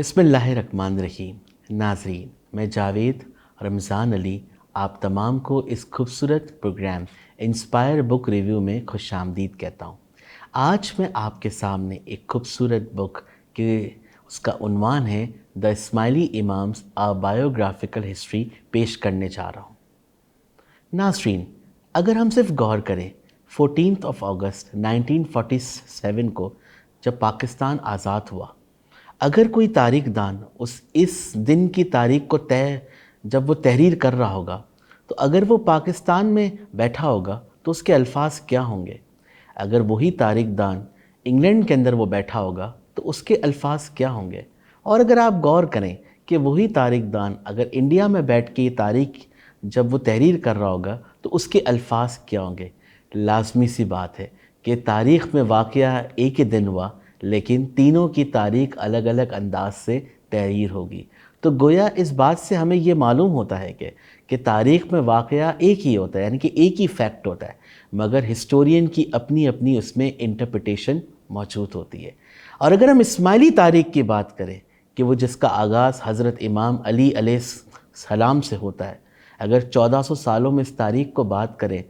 بسم اللہ الرحمن الرحیم۔ ناظرین، میں جاوید رمضان علی آپ تمام کو اس خوبصورت پروگرام انسپائر بک ریویو میں خوش آمدید کہتا ہوں۔ آج میں آپ کے سامنے ایک خوبصورت بک کے اس کا عنوان ہے دا اسماعیلی امامز آ بایوگرافیکل ہسٹری پیش کرنے جا رہا ہوں۔ ناظرین، اگر ہم صرف غور کریں 14 اگست 1947 کو جب پاکستان آزاد ہوا، اگر کوئی تاریخ دان اس دن کی تاریخ کو جب وہ تحریر کر رہا ہوگا تو اگر وہ پاکستان میں بیٹھا ہوگا تو اس کے الفاظ کیا ہوں گے؟ اگر وہی تاریخ دان انگلینڈ کے اندر وہ بیٹھا ہوگا تو اس کے الفاظ کیا ہوں گے؟ اور اگر آپ غور کریں کہ وہی تاریخ دان اگر انڈیا میں بیٹھ کے یہ تاریخ جب وہ تحریر کر رہا ہوگا تو اس کے الفاظ کیا ہوں گے؟ لازمی سی بات ہے کہ تاریخ میں واقعہ ایک ہی دن ہوا، لیکن تینوں کی تاریخ الگ الگ انداز سے تحریر ہوگی۔ تو گویا اس بات سے ہمیں یہ معلوم ہوتا ہے کہ تاریخ میں واقعہ ایک ہی ہوتا ہے، یعنی کہ ایک ہی فیکٹ ہوتا ہے، مگر ہسٹورین کی اپنی اپنی اس میں انٹرپریٹیشن موجود ہوتی ہے۔ اور اگر ہم اسماعیلی تاریخ کی بات کریں کہ وہ جس کا آغاز حضرت امام علی علیہ السلام سے ہوتا ہے، اگر 1400 سالوں میں اس تاریخ کو بات کریں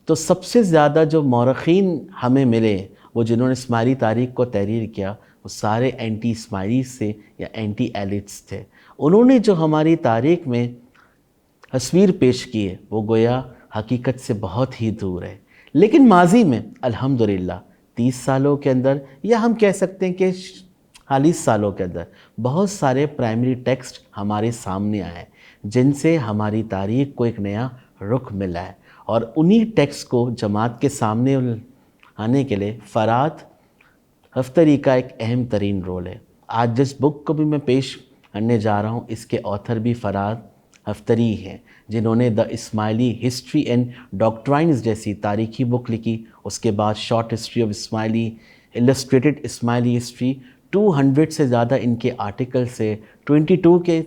تو سب سے زیادہ جو مورخین ہمیں ملے وہ جنہوں نے اسماعیلی تاریخ کو تحریر کیا وہ سارے اینٹی اسماعیلیز تھے یا اینٹی ایلیٹس تھے۔ انہوں نے جو ہماری تاریخ میں تصویر پیش کی ہے وہ گویا حقیقت سے بہت ہی دور ہے، لیکن ماضی میں الحمدللہ 30 سالوں کے اندر، یا ہم کہہ سکتے ہیں کہ 40 سالوں کے اندر بہت سارے پرائمری ٹیکسٹ ہمارے سامنے آئے ہیں جن سے ہماری تاریخ کو ایک نیا رخ ملا ہے، اور انہی ٹیکسٹ کو جماعت کے سامنے آنے کے لیے فرات ہفتری کا ایک اہم ترین رول ہے۔ آج جس بک کو بھی میں پیش کرنے جا رہا ہوں اس کے آتھر بھی فرات ہفتری ہیں، جنہوں نے دا اسماعیلی ہسٹری اینڈ ڈاکٹرائنز جیسی تاریخی بک لکھی۔ اس کے بعد short history of Ismaili, illustrated Ismaili history, 200 سے زیادہ ان کے آرٹیکل سے 22 کے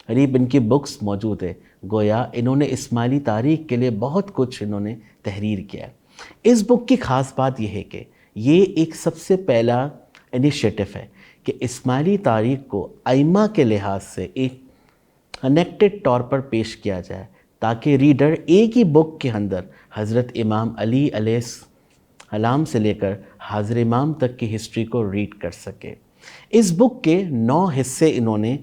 قریب ان کی بکس موجود ہے۔ گویا انہوں نے اسماعیلی تاریخ کے لیے بہت کچھ انہوں نے تحریر کیا ہے۔ اس بک کی خاص بات یہ ہے کہ یہ ایک سب سے پہلا انیشیٹو ہے کہ اسماعیلی تاریخ کو ائمہ کے لحاظ سے ایک کنیکٹڈ طور پر پیش کیا جائے تاکہ ریڈر ایک ہی بک کے اندر حضرت امام علی علیہ السلام سے لے کر حضرت امام تک کی ہسٹری کو ریڈ کر سکے۔ اس بک کے 9 حصے انہوں نے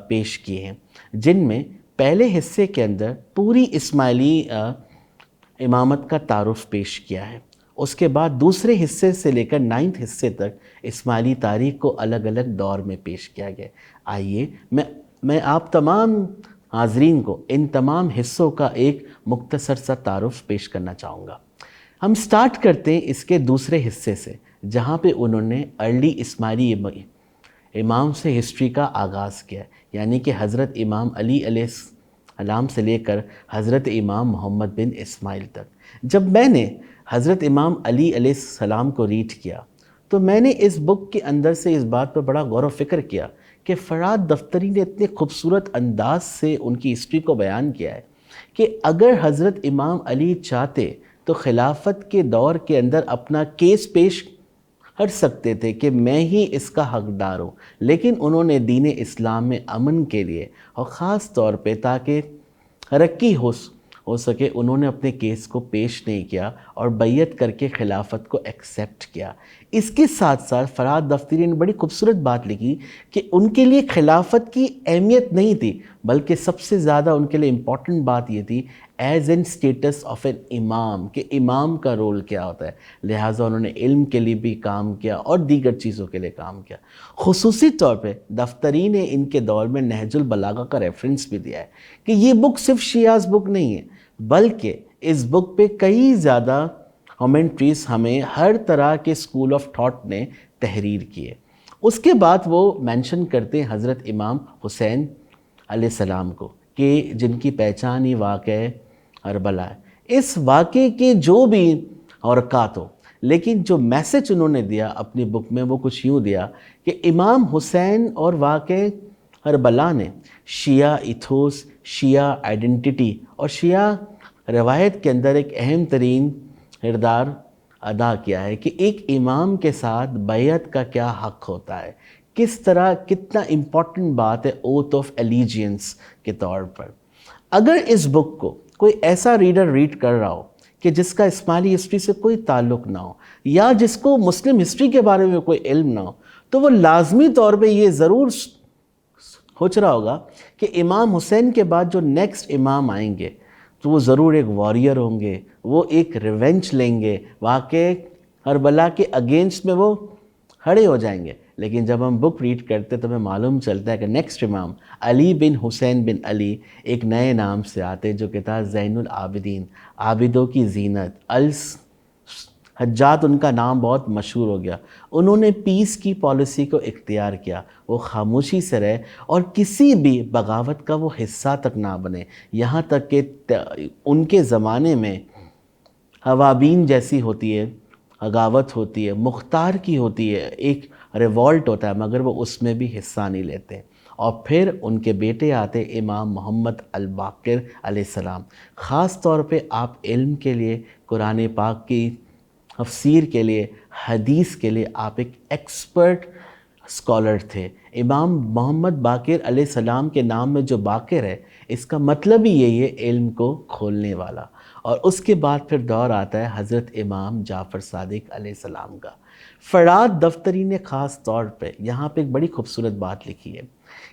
پیش کیے ہیں، جن میں پہلے حصے کے اندر پوری اسماعیلی امامت کا تعارف پیش کیا ہے۔ اس کے بعد دوسرے حصے سے لے کر 9 حصے تک اسماعیلی تاریخ کو الگ الگ دور میں پیش کیا گیا۔ آئیے میں آپ تمام حاضرین کو ان تمام حصوں کا ایک مختصر سا تعارف پیش کرنا چاہوں گا۔ ہم سٹارٹ کرتے ہیں اس کے دوسرے حصے سے، جہاں پہ انہوں نے ارلی اسماعیلی امام سے ہسٹری کا آغاز کیا، یعنی کہ حضرت امام علی علیہ السلام سے لے کر حضرت امام محمد بن اسماعیل تک۔ جب میں نے حضرت امام علی علیہ السلام کو ریڈ کیا تو میں نے اس بک کے اندر سے اس بات پر بڑا غور و فکر کیا کہ فرات دفتری نے اتنے خوبصورت انداز سے ان کی ہسٹری کو بیان کیا ہے کہ اگر حضرت امام علی چاہتے تو خلافت کے دور کے اندر اپنا کیس پیش کر سکتے تھے کہ میں ہی اس کا حقدار ہوں، لیکن انہوں نے دین اسلام میں امن کے لیے اور خاص طور پہ تاکہ ترقی ہو سکے انہوں نے اپنے کیس کو پیش نہیں کیا اور بیعت کر کے خلافت کو ایکسیپٹ کیا۔ اس کے ساتھ ساتھ فرات دفتری نے بڑی خوبصورت بات لکھی کہ ان کے لیے خلافت کی اہمیت نہیں تھی، بلکہ سب سے زیادہ ان کے لیے امپورٹنٹ بات یہ تھی as an status of an امام، کہ امام کا رول کیا ہوتا ہے۔ لہٰذا انہوں نے علم کے لیے بھی کام کیا اور دیگر چیزوں کے لیے کام کیا۔ خصوصی طور پہ دفتری نے ان کے دور میں نہج البلاغہ کا ریفرنس بھی دیا ہے کہ یہ بک صرف شیعہ بک نہیں ہے، بلکہ اس بک پہ کئی زیادہ کمنٹریز ہمیں ہر طرح کے اسکول آف تھاٹ نے تحریر کی ہے۔ اس کے بعد وہ مینشن کرتے ہیں حضرت امام حسین علیہ السلام کو کہ جن کی پہچان ہی واقعہ کربلا ہے۔ اس واقعے کے جو بھی حرکات ہو، لیکن جو میسج انہوں نے دیا اپنی بک میں وہ کچھ یوں دیا کہ امام حسین اور واقعہ کربلا نے شیعہ ایتھوس، شیعہ آئیڈینٹی اور شیعہ روایت کے اندر ایک اہم ترین کردار ادا کیا ہے کہ ایک امام کے ساتھ بیعت کا کیا حق ہوتا ہے، کس طرح کتنا امپورٹنٹ بات ہے اوتھ آف ایلیجینس کے طور پر۔ اگر اس بک کو کوئی ایسا ریڈر ریڈ کر رہا ہو کہ جس کا اسماعیلی ہسٹری سے کوئی تعلق نہ ہو، یا جس کو مسلم ہسٹری کے بارے میں کوئی علم نہ ہو، تو وہ لازمی طور پہ یہ ضرور سوچ رہا ہوگا کہ امام حسین کے بعد جو نیکسٹ امام آئیں گے تو وہ ضرور ایک واریر ہوں گے، وہ ایک ریونج لیں گے، واقع کربلا کے اگینسٹ میں وہ کھڑے ہو جائیں گے۔ لیکن جب ہم بک ریڈ کرتے تو ہمیں معلوم چلتا ہے کہ نیکسٹ امام علی بن حسین بن علی ایک نئے نام سے آتے جو کہ تھا زین العابدین، عابدوں کی زینت۔ حجاج ان کا نام بہت مشہور ہو گیا۔ انہوں نے پیس کی پالیسی کو اختیار کیا، وہ خاموشی سے رہے اور کسی بھی بغاوت کا وہ حصہ تک نہ بنے، یہاں تک کہ ان کے زمانے میں حوابین جیسی ہوتی ہے، بغاوت ہوتی ہے، مختار کی ہوتی ہے، ایک ریوالٹ ہوتا ہے، مگر وہ اس میں بھی حصہ نہیں لیتے۔ اور پھر ان کے بیٹے آتے امام محمد الباقر علیہ السلام۔ خاص طور پہ آپ علم کے لیے، قرآن پاک کی تفسیر کے لیے، حدیث کے لیے آپ ایک ایکسپرٹ اسکالر تھے۔ امام محمد باقر علیہ السلام کے نام میں جو باقر ہے، اس کا مطلب ہی یہی ہے علم کو کھولنے والا۔ اور اس کے بعد پھر دور آتا ہے حضرت امام جعفر صادق علیہ السلام کا۔ فرات دفتری نے خاص طور پہ یہاں پہ ایک بڑی خوبصورت بات لکھی ہے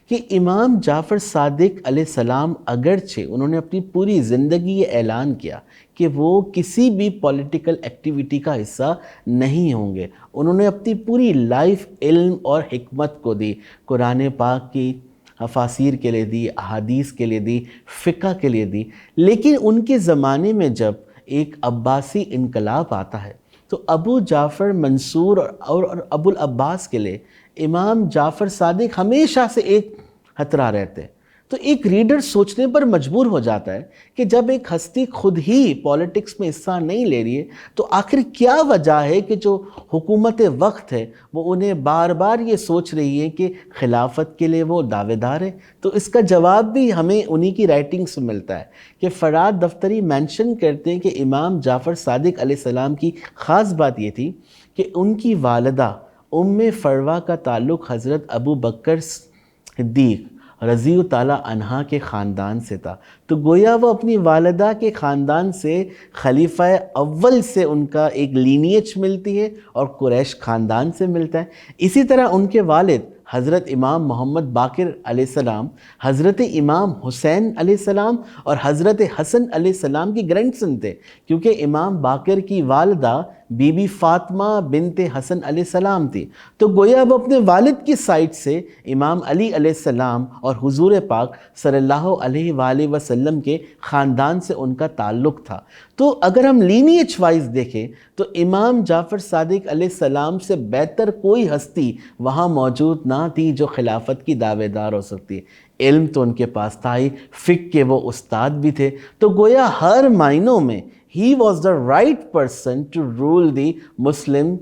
کہ امام جعفر صادق علیہ السلام اگرچہ انہوں نے اپنی پوری زندگی یہ اعلان کیا کہ وہ کسی بھی پولیٹیکل ایکٹیویٹی کا حصہ نہیں ہوں گے، انہوں نے اپنی پوری لائف علم اور حکمت کو دی، قرآن پاک کی تفاسیر کے لیے دی، احادیث کے لیے دی، فقہ کے لیے دی۔ لیکن ان کے زمانے میں جب ایک عباسی انقلاب آتا ہے تو ابو جعفر منصور اور ابو العباس کے لیے امام جعفر صادق ہمیشہ سے ایک خطرہ رہتے۔ تو ایک ریڈر سوچنے پر مجبور ہو جاتا ہے کہ جب ایک ہستی خود ہی پولیٹکس میں حصہ نہیں لے رہی ہے تو آخر کیا وجہ ہے کہ جو حکومت وقت ہے وہ انہیں بار بار یہ سوچ رہی ہے کہ خلافت کے لیے وہ دعوے دار ہے؟ تو اس کا جواب بھی ہمیں انہی کی رائٹنگ سے ملتا ہے کہ فرات دفتری مینشن کرتے ہیں کہ امام جعفر صادق علیہ السلام کی خاص بات یہ تھی کہ ان کی والدہ ام فروہ کا تعلق حضرت ابو بکر صدیق رضی اللہ تعالیٰ عنہ کے خاندان سے تھا۔ تو گویا وہ اپنی والدہ کے خاندان سے خلیفہ اول سے ان کا ایک لینیج ملتی ہے اور قریش خاندان سے ملتا ہے۔ اسی طرح ان کے والد حضرت امام محمد باقر علیہ السلام حضرت امام حسین علیہ السلام اور حضرت حسن علیہ السلام کی گرینڈ سن تھے، کیونکہ امام باقر کی والدہ بی بی فاطمہ بنت حسن علیہ السلام تھی۔ تو گویا وہ اپنے والد کی سائٹ سے امام علی علیہ السلام اور حضور پاک صلی اللہ علیہ وآلہ وسلم کے خاندان سے ان کا تعلق تھا۔ تو اگر ہم لینیج وائز دیکھیں تو امام جعفر صادق علیہ السلام سے بہتر کوئی ہستی وہاں موجود نہ تھی جو خلافت کی دعوے دار ہو سکتی ہے۔ علم تو ان کے پاس تھا ہی، فقہ کے وہ استاد بھی تھے، تو گویا ہر معنوں میں he was the right person to rule the Muslim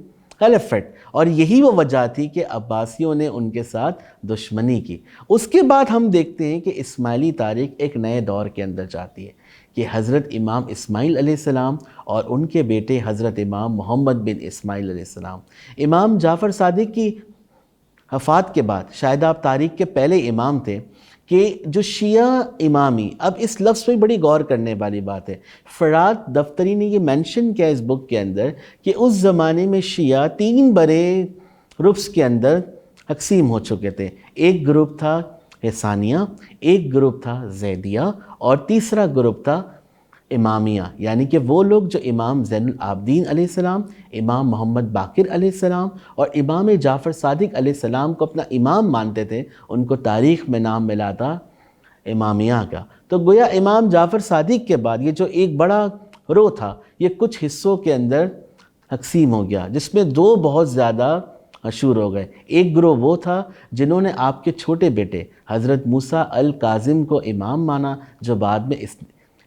Caliphate، اور یہی وہ وجہ تھی کہ عباسیوں نے ان کے ساتھ دشمنی کی۔ اس کے بعد ہم دیکھتے ہیں کہ اسماعیلی تاریخ ایک نئے دور کے اندر جاتی ہے کہ حضرت امام اسماعیل علیہ السلام اور ان کے بیٹے حضرت امام محمد بن اسماعیل علیہ السلام۔ امام جعفر صادق کی وفات کے بعد شاید آپ تاریخ کے پہلے امام تھے کہ جو شیعہ امامی، اب اس لفظ پہ بڑی غور کرنے والی بات ہے۔ فرات دفتری نے یہ مینشن کیا اس بک کے اندر کہ اس زمانے میں شیعہ 3 بڑے گروپس کے اندر تقسیم ہو چکے تھے۔ ایک گروپ تھا حسانیہ، ایک گروپ تھا زیدیہ، اور تیسرا گروپ تھا امامیہ، یعنی کہ وہ لوگ جو امام زین العابدین علیہ السلام، امام محمد باقر علیہ السلام اور امام جعفر صادق علیہ السلام کو اپنا امام مانتے تھے، ان کو تاریخ میں نام ملا تھا امامیہ کا۔ تو گویا امام جعفر صادق کے بعد یہ جو ایک بڑا رو تھا یہ کچھ حصوں کے اندر تقسیم ہو گیا، جس میں 2 بہت زیادہ مشہور ہو گئے۔ ایک گروہ وہ تھا جنہوں نے آپ کے چھوٹے بیٹے حضرت موسیٰ الکاظم کو امام مانا جو بعد میں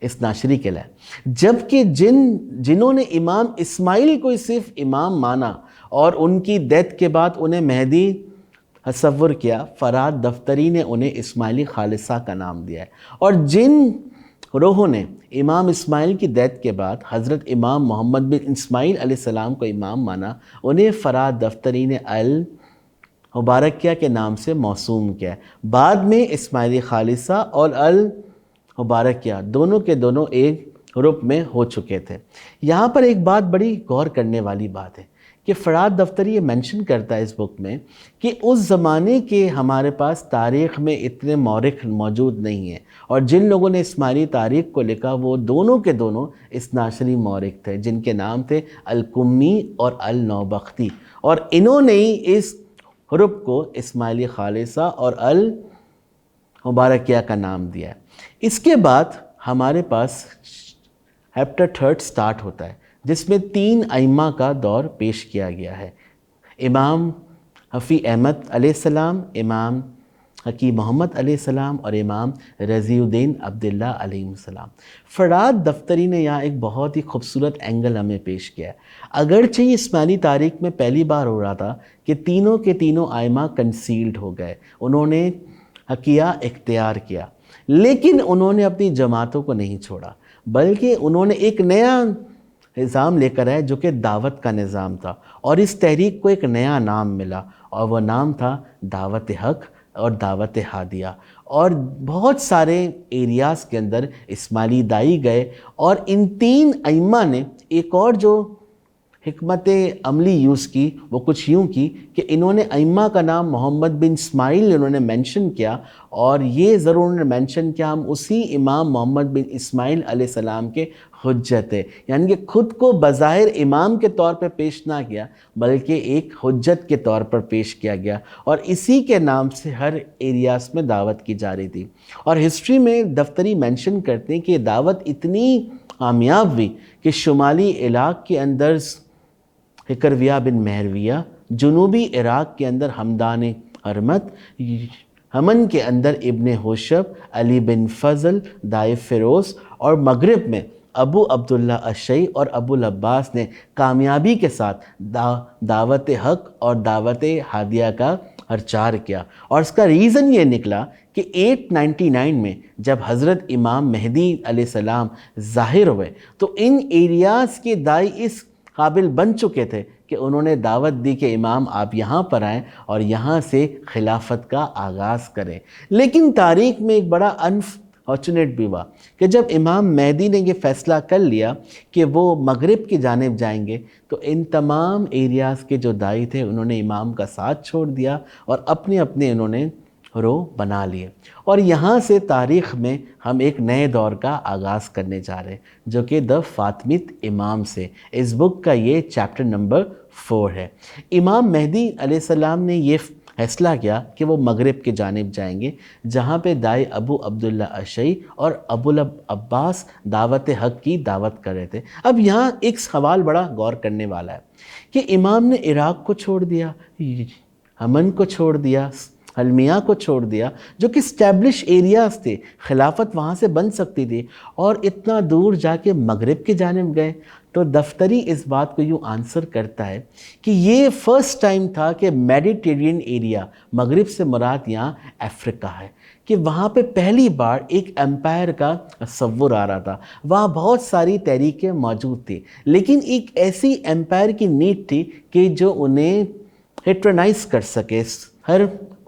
اثناعشری کہلائے، جبکہ جنہوں نے امام اسماعیل کو صرف امام مانا اور ان کی ڈیتھ کے بعد انہیں مہدی تصور کیا، فرات دفتری نے انہیں اسماعیلی خالصہ کا نام دیا ہے۔ اور جن روحوں نے امام اسماعیل کی ڈیتھ کے بعد حضرت امام محمد بن اسماعیل علیہ السلام کو امام مانا، انہیں فرات دفتری نے مبارکیہ کے نام سے موسوم کیا ہے۔ بعد میں اسماعیلی خالصہ اور المبارکیہ دونوں کے دونوں ایک گروپ میں ہو چکے تھے۔ یہاں پر ایک بات بڑی غور کرنے والی بات ہے کہ فرات دفتری یہ مینشن کرتا ہے اس بک میں کہ اس زمانے کے ہمارے پاس تاریخ میں اتنے مورخ موجود نہیں ہیں، اور جن لوگوں نے اسماعیلی تاریخ کو لکھا وہ دونوں کے دونوں اثناعشری مورخ تھے، جن کے نام تھے القمی اور النوبختی، اور انہوں نے ہی اس گروپ کو اسماعیلی خالصہ اور المبارکیہ کا نام دیا ہے۔ اس کے بعد ہمارے پاس چیپٹر 3 سٹارٹ ہوتا ہے، جس میں 3 ائمہ کا دور پیش کیا گیا ہے: امام حفیظ احمد علیہ السلام، امام حکیم محمد علیہ السلام، اور امام رضی الدین عبداللہ علیہ السلام۔ فرات دفتری نے یہاں ایک بہت ہی خوبصورت اینگل ہمیں پیش کیا ہے۔ اگرچہ یہ اسماعیلی تاریخ میں پہلی بار ہو رہا تھا کہ تینوں کے تینوں ائمہ کنسیلڈ ہو گئے، انہوں نے حقیہ اختیار کیا، لیکن انہوں نے اپنی جماعتوں کو نہیں چھوڑا، بلکہ انہوں نے ایک نیا نظام لے کر آئے جو کہ دعوت کا نظام تھا، اور اس تحریک کو ایک نیا نام ملا، اور وہ نام تھا دعوت حق اور دعوت ہادیہ۔ اور بہت سارے ایریاز کے اندر اسماعیلی دائی گئے، اور ان 3 ائمہ نے ایک اور جو حکمت عملی یوز کی وہ کچھ یوں کی کہ انہوں نے ائمہ کا نام محمد بن اسماعیل انہوں نے مینشن کیا، اور یہ ضرور انہوں نے مینشن کیا ہم اسی امام محمد بن اسماعیل علیہ السلام کے حجت ہے، یعنی کہ خود کو بظاہر امام کے طور پر پیش نہ کیا بلکہ ایک حجت کے طور پر پیش کیا گیا، اور اسی کے نام سے ہر ایریاز میں دعوت کی جا رہی تھی۔ اور ہسٹری میں دفتری مینشن کرتے ہیں کہ یہ دعوت اتنی کامیاب ہوئی کہ شمالی عراق کے اندر حکرویہ بن مہرویہ، جنوبی عراق کے اندر حمدان ارمت، یمن کے اندر ابن ہوشب، علی بن فضل، دائف فیروز، اور مغرب میں ابو عبداللہ الشیعی اور ابو العباس نے کامیابی کے ساتھ دعوت حق اور دعوت ہادیہ کا پرچار کیا۔ اور اس کا ریزن یہ نکلا کہ 899 میں جب حضرت امام مہدی علیہ السلام ظاہر ہوئے تو ان ایریاز کے دائی اس قابل بن چکے تھے کہ انہوں نے دعوت دی کہ امام آپ یہاں پر آئیں اور یہاں سے خلافت کا آغاز کریں۔ لیکن تاریخ میں ایک بڑا انفارچونیٹ بھی ہوا کہ جب امام مہدی نے یہ فیصلہ کر لیا کہ وہ مغرب کی جانب جائیں گے تو ان تمام ایریاز کے جو دائی تھے انہوں نے امام کا ساتھ چھوڑ دیا اور اپنے اپنے انہوں نے رو بنا لیے، اور یہاں سے تاریخ میں ہم ایک نئے دور کا آغاز کرنے جا رہے ہیں جو کہ دا فاطمیت امام سے۔ اس بک کا یہ چیپٹر نمبر 4 ہے۔ امام مہدی علیہ السلام نے یہ فیصلہ کیا کہ وہ مغرب کی جانب جائیں گے، جہاں پہ دائی ابو عبداللہ الشیعی اور ابو العباس دعوت حق کی دعوت کر رہے تھے۔ اب یہاں ایک سوال بڑا غور کرنے والا ہے کہ امام نے عراق کو چھوڑ دیا، یمن کو چھوڑ دیا، حلمیہ کو چھوڑ دیا جو کہ اسٹیبلش ایریاز تھے، خلافت وہاں سے بن سکتی تھی، اور اتنا دور جا کے مغرب کی جانب گئے۔ تو دفتری اس بات کو یوں آنسر کرتا ہے کہ یہ فرسٹ ٹائم تھا کہ میڈیٹرینین ایریا، مغرب سے مراد یہاں افریقہ ہے، کہ وہاں پہ پہلی بار ایک امپائر کا تصور آ رہا تھا۔ وہاں بہت ساری تحریکیں موجود تھیں، لیکن ایک ایسی امپائر کی نیڈ تھی کہ جو انہیں پیٹرنائز کر سکے، ہر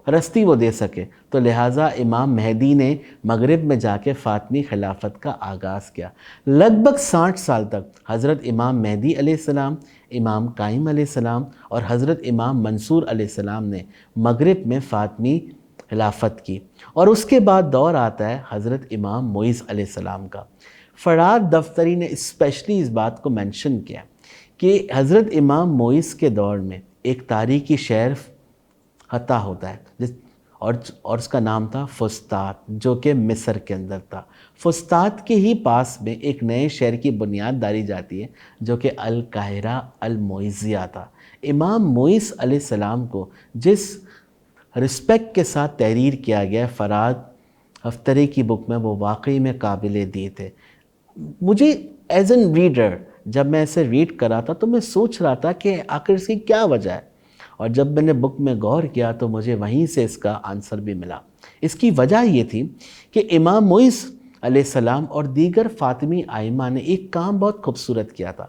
رستی وہ دے سکے۔ تو لہٰذا امام مہدی نے مغرب میں جا کے فاطمی خلافت کا آغاز کیا۔ لگ بھگ 60 سال تک حضرت امام مہدی علیہ السلام، امام قائم علیہ السلام اور حضرت امام منصور علیہ السلام نے مغرب میں فاطمی خلافت کی، اور اس کے بعد دور آتا ہے حضرت امام معیز علیہ السلام کا۔ فرات دفتری نے اسپیشلی اس بات کو مینشن کیا کہ حضرت امام معیز کے دور میں ایک تاریخی شہر فتح ہوتا ہے اور اس کا نام تھا فسطاط، جو کہ مصر کے اندر تھا۔ فسطاط کے ہی پاس میں ایک نئے شہر کی بنیاد ڈالی جاتی ہے جو کہ القاہرہ المعیزیہ تھا۔ امام معیز علیہ السلام کو جس رسپیکٹ کے ساتھ تحریر کیا گیا فرات دفتری کی بک میں، وہ واقعی میں قابل دید ہے۔ مجھے ایز این ریڈر جب میں اسے ریڈ کر رہا تھا تو میں سوچ رہا تھا کہ آخر اس کی کیا وجہ ہے، اور جب میں نے بک میں غور کیا تو مجھے وہیں سے اس کا آنسر بھی ملا۔ اس کی وجہ یہ تھی کہ امام معیز علیہ السلام اور دیگر فاطمی ائمہ نے ایک کام بہت خوبصورت کیا تھا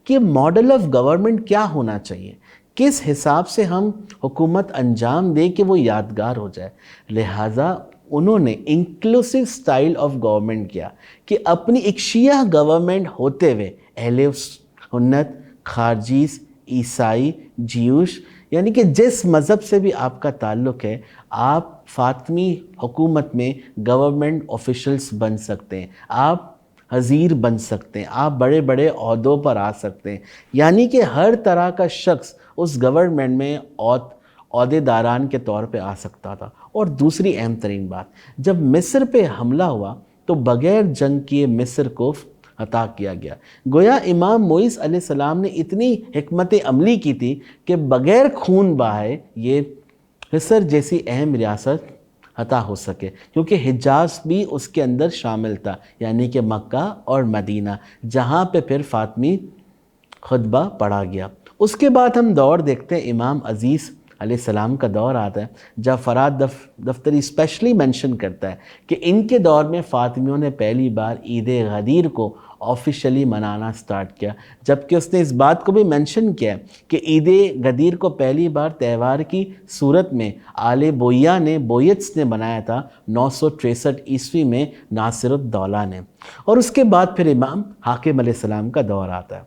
کہ ماڈل آف گورنمنٹ کیا ہونا چاہیے، کس حساب سے ہم حکومت انجام دیں کہ وہ یادگار ہو جائے. لہٰذا انہوں نے انکلوسیو سٹائل آف گورنمنٹ کیا کہ اپنی ایک شیعہ گورنمنٹ ہوتے ہوئے اہل سنت، خارجیز، عیسائی، جیوش، یعنی کہ جس مذہب سے بھی آپ کا تعلق ہے، آپ فاطمی حکومت میں گورنمنٹ آفیشلز بن سکتے ہیں، آپ وزیر بن سکتے ہیں، آپ بڑے بڑے عہدوں پر آ سکتے ہیں. یعنی کہ ہر طرح کا شخص اس گورنمنٹ میں عہدے داران کے طور پہ آ سکتا تھا. اور دوسری اہم ترین بات، جب مصر پہ حملہ ہوا تو بغیر جنگ کیے مصر کو عطا کیا گیا. گویا امام موعظ علیہ السلام نے اتنی حکمت عملی کی تھی کہ بغیر خون بہائے یہ مصر جیسی اہم ریاست عطا ہو سکے، کیونکہ حجاز بھی اس کے اندر شامل تھا، یعنی کہ مکہ اور مدینہ، جہاں پہ پھر فاطمی خطبہ پڑھا گیا. اس کے بعد ہم دور دیکھتے ہیں امام عزیز علیہ السلام کا دور آتا ہے، جب فرات دفتری اسپیشلی مینشن کرتا ہے کہ ان کے دور میں فاطمیوں نے پہلی بار عید غدیر کو آفیشلی منانا سٹارٹ کیا، جبکہ اس نے اس بات کو بھی مینشن کیا کہ عید غدیر کو پہلی بار تہوار کی صورت میں آل بویتس نے بنایا تھا 963 عیسوی میں ناصر الدولہ نے. اور اس کے بعد پھر امام حاکم علیہ السلام کا دور آتا ہے.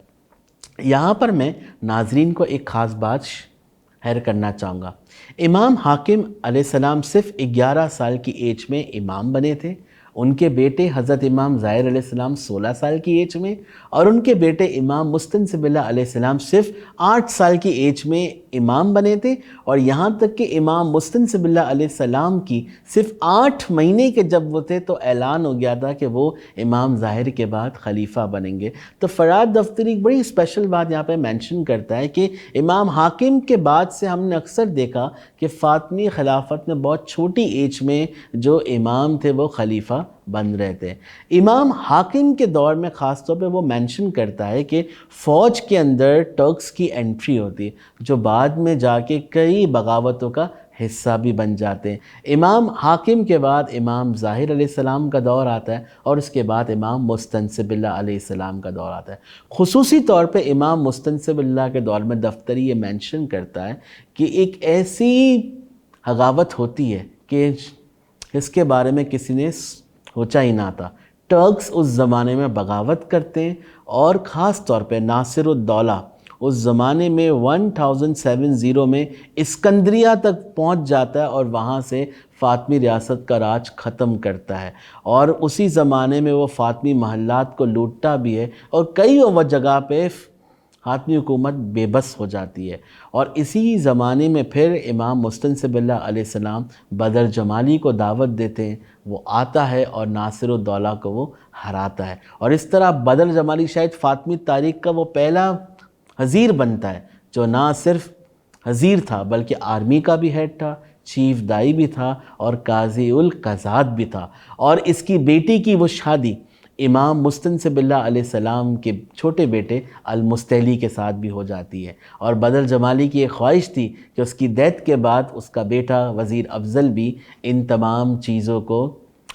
یہاں پر میں ناظرین کو ایک خاص بات شیئر کرنا چاہوں گا. امام حاکم علیہ السلام صرف 11 سال کی ایج میں امام بنے تھے. ان کے بیٹے حضرت امام ظاہر علیہ السلام 16 سال کی ایج میں، اور ان کے بیٹے امام مستنصب اللہ علیہ السلام صرف 8 سال کی ایج میں امام بنے تھے. اور یہاں تک کہ امام مستنصب اللہ علیہ السلام کی صرف 8 مہینے کے جب وہ تھے تو اعلان ہو گیا تھا کہ وہ امام ظاہر کے بعد خلیفہ بنیں گے. تو فرات دفتری ایک بڑی اسپیشل بات یہاں پہ مینشن کرتا ہے کہ امام حاکم کے بعد سے ہم نے اکثر دیکھا کہ فاطمی خلافت میں بہت چھوٹی ایج میں جو امام تھے وہ خلیفہ بن رہے تھے. امام حاکم کے دور میں خاص طور پہ وہ مینشن کرتا ہے کہ فوج کے اندر ٹرکس کی انٹری ہوتی ہے، جو بعد میں جا کے کئی بغاوتوں کا حصہ بھی بن جاتے ہیں. امام حاکم کے بعد امام ظاہر علیہ السلام کا دور آتا ہے، اور اس کے بعد امام مستنصب اللہ علیہ السلام کا دور آتا ہے. خصوصی طور پہ امام مستنصب اللہ کے دور میں دفتری یہ مینشن کرتا ہے کہ ایک ایسی بغاوت ہوتی ہے کہ اس کے بارے میں کسی نے سوچا ہی نہ تھا. ٹرکس اس زمانے میں بغاوت کرتے ہیں، اور خاص طور پہ ناصر الدولہ اس زمانے میں 1070 میں اسکندریہ تک پہنچ جاتا ہے اور وہاں سے فاطمی ریاست کا راج ختم کرتا ہے. اور اسی زمانے میں وہ فاطمی محلات کو لوٹتا بھی ہے، اور کئی وہ جگہ پہ فاطمی حکومت بے بس ہو جاتی ہے. اور اسی زمانے میں پھر امام مستنصب اللہ علیہ السلام بدر جمالی کو دعوت دیتے ہیں، وہ آتا ہے اور ناصر الدولہ کو وہ ہراتا ہے. اور اس طرح بدر جمالی شاید فاطمی تاریخ کا وہ پہلا وزیر بنتا ہے جو نہ صرف وزیر تھا بلکہ آرمی کا بھی ہیڈ تھا، چیف دائی بھی تھا، اور قاضی القضات بھی تھا. اور اس کی بیٹی کی وہ شادی امام مستنصب اللہ علیہ السلام کے چھوٹے بیٹے المستعلی کے ساتھ بھی ہو جاتی ہے. اور بدر جمالی کی ایک خواہش تھی کہ اس کی ڈیتھ کے بعد اس کا بیٹا وزیر افضل بھی ان تمام چیزوں کو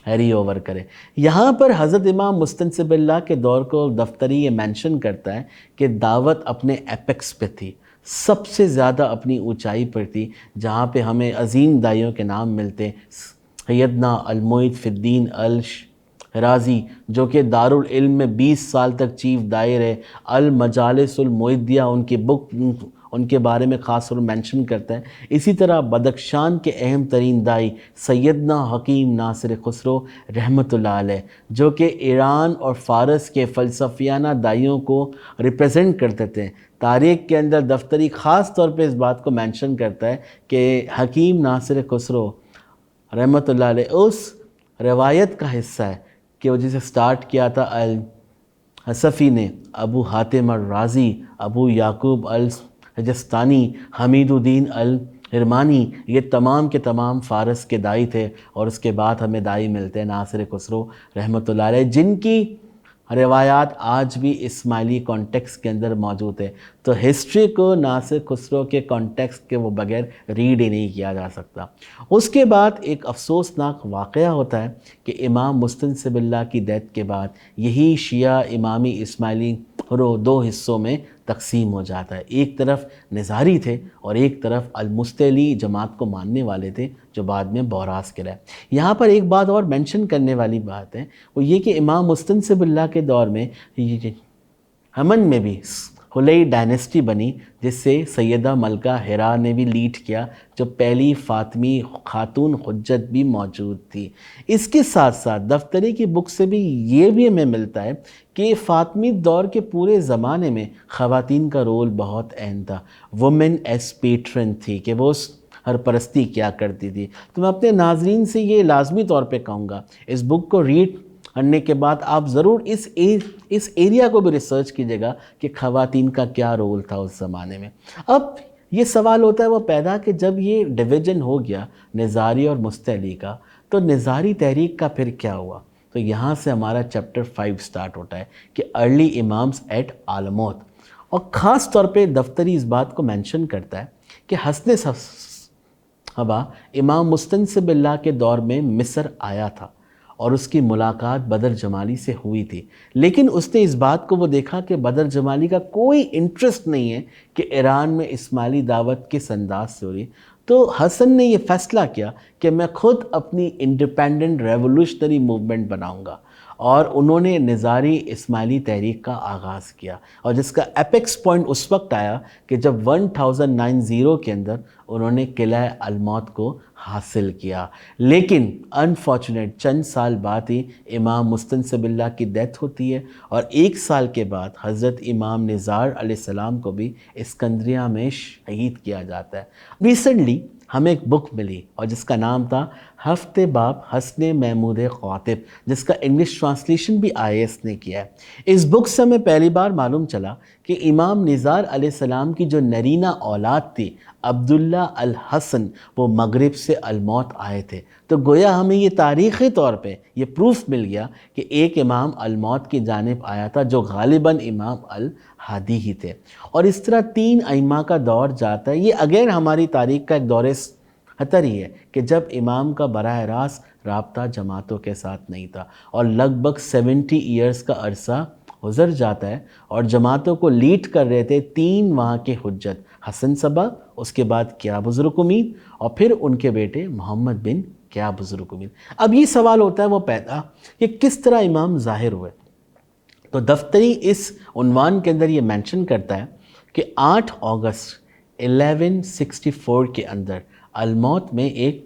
ہیری اوور کرے. یہاں پر حضرت امام مستنصب اللہ کے دور کو دفتری یہ مینشن کرتا ہے کہ دعوت اپنے ایپیکس پہ تھی، سب سے زیادہ اپنی اونچائی پر تھی، جہاں پہ ہمیں عظیم دائیوں کے نام ملتے ہیں. سیدنا المعید فی الدین الشرازی، جو کہ دارالعلم میں 20 سال تک چیف دائی رہے. المجالس المعیدیہ ان کی بک ان کے بارے میں خاص طور مینشن کرتا ہے. اسی طرح بدخشان کے اہم ترین دائی سیدنا حکیم ناصر خسرو رحمۃ اللہ علیہ، جو کہ ایران اور فارس کے فلسفیانہ دائیوں کو ریپرزینٹ کرتے تھے. تاریخ کے اندر دفتری خاص طور پہ اس بات کو مینشن کرتا ہے کہ حکیم ناصر خسرو رحمۃ اللہ علیہ اس روایت کا حصہ ہے کہ وہ جسے سٹارٹ کیا تھا الحصفی نے، ابو حاتم الرازی، ابو یعقوب السجستانی، حمید الدین الحرمانی، یہ تمام کے تمام فارس کے دائی تھے. اور اس کے بعد ہمیں دائی ملتے ہیں ناصر خسرو رحمۃ اللہ علیہ، جن کی روایات آج بھی اسماعیلی کانٹیکس کے اندر موجود ہے. تو ہسٹری کو ناصر خسرو کے کانٹیکس کے وہ بغیر ریڈ ہی نہیں کیا جا سکتا. اس کے بعد ایک افسوسناک واقعہ ہوتا ہے کہ امام مستنصب اللہ کی ڈیتھ کے بعد یہی شیعہ امامی اسماعیلی گروہ 2 حصوں میں تقسیم ہو جاتا ہے. ایک طرف نظاری تھے اور ایک طرف المستلی جماعت کو ماننے والے تھے جو بعد میں بوراس کے رہے. یہاں پر ایک بات اور مینشن کرنے والی بات ہے، وہ یہ کہ امام مستنصب اللہ کے دور میں یمن میں بھی حلیہ ڈائنیسٹی بنی، جس سے سیدہ ملکہ حرا نے بھی لیڈ کیا، جو پہلی فاطمی خاتون حجت بھی موجود تھی. اس کے ساتھ ساتھ دفتری کی بک سے بھی یہ بھی ہمیں ملتا ہے کہ فاطمی دور کے پورے زمانے میں خواتین کا رول بہت اہم تھا. وومن ایز پیٹرن تھی کہ وہ ہر پرستی کیا کرتی تھی. تو میں اپنے ناظرین سے یہ لازمی طور پہ کہوں گا، اس بک کو ریڈ کرنے کے بعد آپ ضرور اس ایریا کو بھی ریسرچ کیجیے گا کہ خواتین کا کیا رول تھا اس زمانے میں. اب یہ سوال ہوتا ہے وہ پیدا کہ جب یہ ڈویژن ہو گیا نظاری اور مستعلی کا، تو نظاری تحریک کا پھر کیا ہوا؟ تو یہاں سے ہمارا چیپٹر 5 سٹارٹ ہوتا ہے کہ ارلی امامز ایٹ آلموت. اور خاص طور پہ دفتری اس بات کو مینشن کرتا ہے کہ حسن صبا امام مستنصب اللہ کے دور میں مصر آیا تھا اور اس کی ملاقات بدر جمالی سے ہوئی تھی، لیکن اس نے اس بات کو وہ دیکھا کہ بدر جمالی کا کوئی انٹرسٹ نہیں ہے کہ ایران میں اسماعیلی دعوت کس انداز سے ہو رہی. تو حسن نے یہ فیصلہ کیا کہ میں خود اپنی انڈیپینڈنٹ ریولوشنری موومنٹ بناؤں گا، اور انہوں نے نظاری اسماعیلی تحریک کا آغاز کیا، اور جس کا ایپیکس پوائنٹ اس وقت آیا کہ جب 1090 کے اندر انہوں نے قلعہ الموت کو حاصل کیا. لیکن انفارچونیٹ چند سال بعد ہی امام مستنصب اللہ کی ڈیتھ ہوتی ہے، اور 1 سال کے بعد حضرت امام نزار علیہ السلام کو بھی اسکندریہ میں شہید کیا جاتا ہے. ریسنٹلی ہمیں ایک بک ملی اور جس کا نام تھا ہفتے باب حسن محمود قاطب، جس کا انگلش ٹرانسلیشن بھی IAS نے کیا ہے. اس بک سے ہمیں پہلی بار معلوم چلا کہ امام نزار علیہ السلام کی جو نرینہ اولاد تھی عبداللہ الحسن، وہ مغرب سے الموت آئے تھے. تو گویا ہمیں یہ تاریخی طور پہ یہ پروف مل گیا کہ ایک امام الموت کی جانب آیا تھا جو غالباً امام الہادی ہی تھے. اور اس طرح 3 ائمہ کا دور جاتا ہے. یہ اگین ہماری تاریخ کا ایک دور خطر ہی ہے کہ جب امام کا براہ راست رابطہ جماعتوں کے ساتھ نہیں تھا، اور لگ بھگ 70 ایئرز کا عرصہ گزر جاتا ہے اور جماعتوں کو لیڈ کر رہے تھے 3 وہاں کے حجت، حسن صبا، اس کے بعد کیا بزرگ امید، اور پھر ان کے بیٹے محمد بن کیا بزرگ امید. اب یہ سوال ہوتا ہے وہ پیدا کہ کس طرح امام ظاہر ہوئے. تو دفتری اس عنوان کے اندر یہ مینشن کرتا ہے کہ 8 اگست 1164 کے اندر الموت میں ایک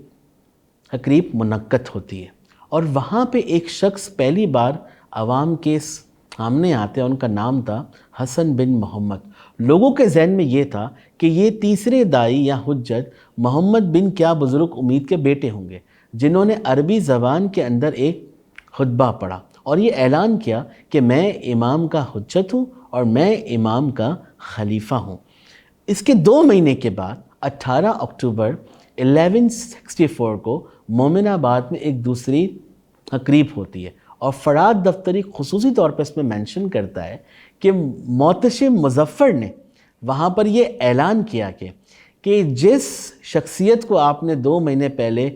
تقریب منعقد ہوتی ہے، اور وہاں پہ ایک شخص پہلی بار عوام کے سامنے آتے ہیں. ان کا نام تھا حسن بن محمد. لوگوں کے ذہن میں یہ تھا کہ یہ تیسرے دائی یا حجت محمد بن کیا بزرگ امید کے بیٹے ہوں گے، جنہوں نے عربی زبان کے اندر ایک خطبہ پڑھا اور یہ اعلان کیا کہ میں امام کا حجت ہوں اور میں امام کا خلیفہ ہوں. اس کے 2 مہینے کے بعد 18 اکتوبر 1164 کو مومن آباد میں ایک دوسری تقریب ہوتی ہے، اور فراد دفتری خصوصی طور پر اس میں مینشن کرتا ہے کہ محتشم مظفر نے وہاں پر یہ اعلان کیا کہ جس شخصیت کو آپ نے 2 مہینے پہلے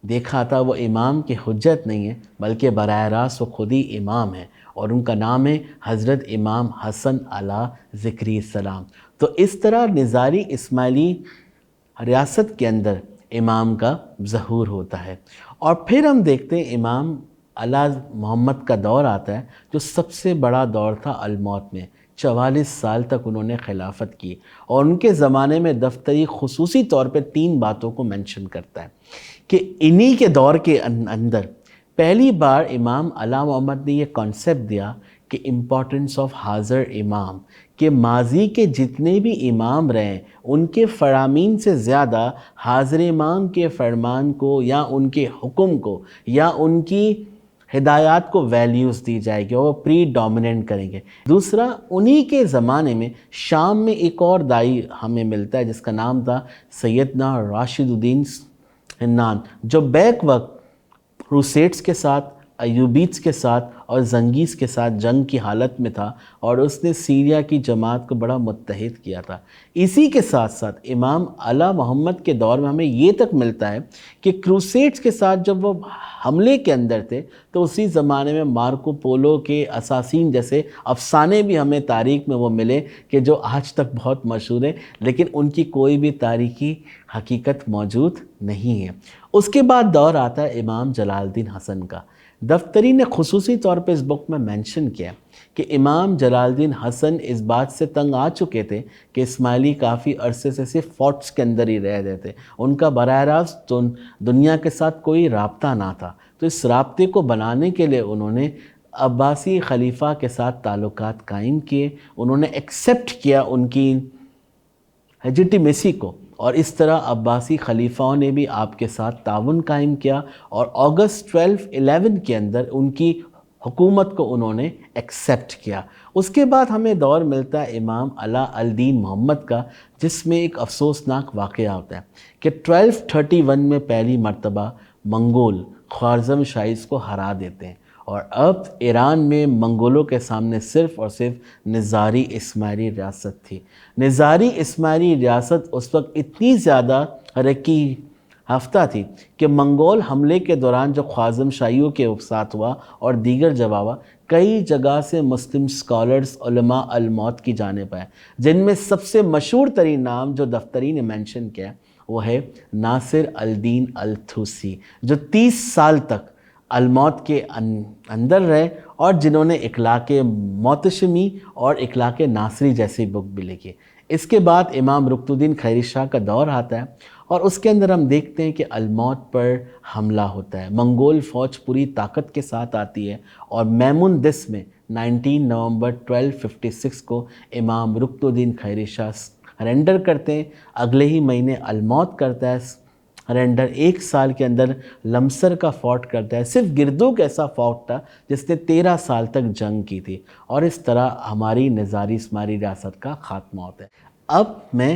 دیکھا تھا وہ امام کی حجت نہیں ہے، بلکہ براہ راست وہ خود ہی امام ہے، اور ان کا نام ہے حضرت امام حسن علیہ ذکری السلام. تو اس طرح نظاری اسماعیلی ریاست کے اندر امام کا ظہور ہوتا ہے. اور پھر ہم دیکھتے ہیں امام علی محمد کا دور آتا ہے جو سب سے بڑا دور تھا الموت میں. 44 سال تک انہوں نے خلافت کی، اور ان کے زمانے میں دفتری خصوصی طور پہ 3 باتوں کو منشن کرتا ہے کہ انہی کے دور کے اندر پہلی بار امام علی محمد نے یہ کانسیپٹ دیا کہ امپورٹنس آف حاضر امام، کہ ماضی کے جتنے بھی امام رہے ان کے فرامین سے زیادہ حاضر امام کے فرمان کو یا ان کے حکم کو یا ان کی ہدایات کو ویلیوز دی جائے گی، وہ پری ڈومیننٹ کریں گے. دوسرا، انہی کے زمانے میں شام میں ایک اور دائی ہمیں ملتا ہے جس کا نام تھا سیدنا راشد الدین حنان، جو بیک وقت کروسیڈز کے ساتھ ایوبیز کے ساتھ اور زنگیز کے ساتھ جنگ کی حالت میں تھا اور اس نے سیریا کی جماعت کو بڑا متحد کیا تھا۔ اسی کے ساتھ ساتھ امام اعلیٰ محمد کے دور میں ہمیں یہ تک ملتا ہے کہ کروسیڈز کے ساتھ جب وہ حملے کے اندر تھے تو اسی زمانے میں مارکو پولو کے اساسین جیسے افسانے بھی ہمیں تاریخ میں وہ ملے کہ جو آج تک بہت مشہور ہیں، لیکن ان کی کوئی بھی تاریخی حقیقت موجود نہیں ہے۔ اس کے بعد دور آتا ہے امام جلال الدین حسن کا۔ دفتری نے خصوصی طور پہ اس بک میں مینشن کیا کہ امام جلال الدین حسن اس بات سے تنگ آ چکے تھے کہ اسماعیلی کافی عرصے سے صرف فورٹس کے اندر ہی رہ رہے تھے، ان کا براہ راست دنیا کے ساتھ کوئی رابطہ نہ تھا۔ تو اس رابطے کو بنانے کے لیے انہوں نے عباسی خلیفہ کے ساتھ تعلقات قائم کیے، انہوں نے ایکسیپٹ کیا ان کی لیجیٹیمیسی کو، اور اس طرح عباسی خلیفاؤں نے بھی آپ کے ساتھ تعاون قائم کیا اور اگست 1211 کے اندر ان کی حکومت کو انہوں نے ایکسیپٹ کیا۔ اس کے بعد ہمیں دور ملتا ہے امام علاء الدین محمد کا، جس میں ایک افسوسناک واقعہ ہوتا ہے کہ 1231 میں پہلی مرتبہ منگول خوارزم شاہیز کو ہرا دیتے ہیں، اور اب ایران میں منگولوں کے سامنے صرف اور صرف نظاری اسماعیلی ریاست تھی۔ نظاری اسماعیلی ریاست اس وقت اتنی زیادہ ترقی یافتہ تھی کہ منگول حملے کے دوران جو خوارزم شاہیوں کے ساتھ ہوا اور دیگر جب ہوا، کئی جگہ سے مسلم اسکالرز علماء الموت کی جانب آئے، جن میں سب سے مشہور ترین نام جو دفتری نے مینشن کیا وہ ہے ناصر الدین الطوسی، جو 30 سال تک الموت کے اندر رہے اور جنہوں نے اخلاق معتصمی اور اخلاق ناصری جیسی بک بھی لکھی۔ اس کے بعد امام رکن الدین خیری شاہ کا دور آتا ہے اور اس کے اندر ہم دیکھتے ہیں کہ الموت پر حملہ ہوتا ہے، منگول فوج پوری طاقت کے ساتھ آتی ہے اور میمون دس میں 19 نومبر 1256 کو امام رکن الدین خیری شاہ سرنڈر کرتے ہیں۔ اگلے ہی مہینے الموت کرتا ہے سرنڈر، 1 سال کے اندر لمسر کا فورٹ کرتا ہے۔ صرف گردوک ایسا فورٹ تھا جس نے 13 سال تک جنگ کی تھی، اور اس طرح ہماری نظاری اسماعیلی ریاست کا خاتمہ ہوتا ہے۔ اب میں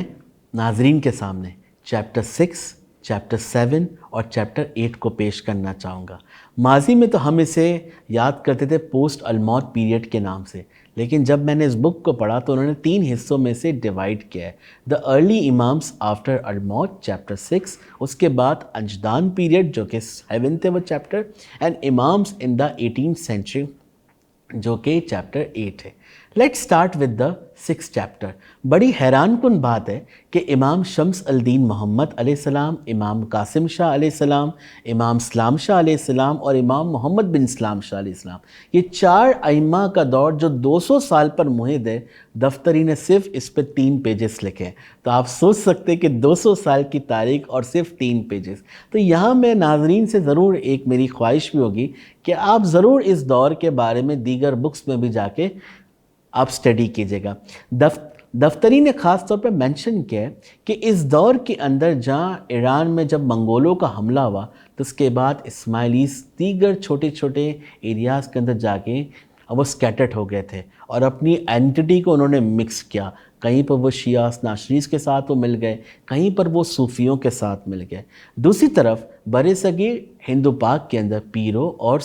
ناظرین کے سامنے چیپٹر 6، چیپٹر 7 اور چیپٹر 8 کو پیش کرنا چاہوں گا۔ ماضی میں تو ہم اسے یاد کرتے تھے پوسٹ الموت پیریڈ کے نام سے، لیکن جب میں نے اس بک کو پڑھا تو انہوں نے 3 حصوں میں سے ڈیوائیڈ کیا ہے۔ دا ارلی امامس آفٹر الموت چیپٹر 6، اس کے بعد انجدان پیریڈ جو کہ 7 وہ chapter, and imams in the 18th century جو کہ چیپٹر 8 ہے۔ Let start with the 6th chapter. بڑی حیران کن بات ہے کہ امام شمس الدین محمد علیہ السلام، امام قاسم شاہ علیہ السلام، امام اسلام شاہ علیہ السلام اور امام محمد بن اسلام شاہ علیہ السلام، یہ 4 ائمہ کا دور جو 200 سال پر محیط ہے، دفتری نے صرف اس پہ 3 پیجز لکھے ہیں۔ تو آپ سوچ سکتے ہیں کہ 200 سال کی تاریخ اور صرف 3 پیجز۔ تو یہاں میں ناظرین سے ضرور ایک میری خواہش بھی ہوگی کہ آپ ضرور اس دور کے بارے میں دیگر بکس میں بھی جا کے آپ سٹڈی کیجئے گا۔ دفتری نے خاص طور پہ مینشن کیا ہے کہ اس دور کے اندر جہاں ایران میں جب منگولوں کا حملہ ہوا تو اس کے بعد اسماعیلیز دیگر چھوٹے چھوٹے ایریاز کے اندر جا کے وہ سکیٹرڈ ہو گئے تھے اور اپنی آئیڈینٹی کو انہوں نے مکس کیا۔ کہیں پر وہ شیعہ ناشریز کے ساتھ وہ مل گئے، کہیں پر وہ صوفیوں کے ساتھ مل گئے۔ دوسری طرف برصغیر ہند و پاک کے اندر پیروں اور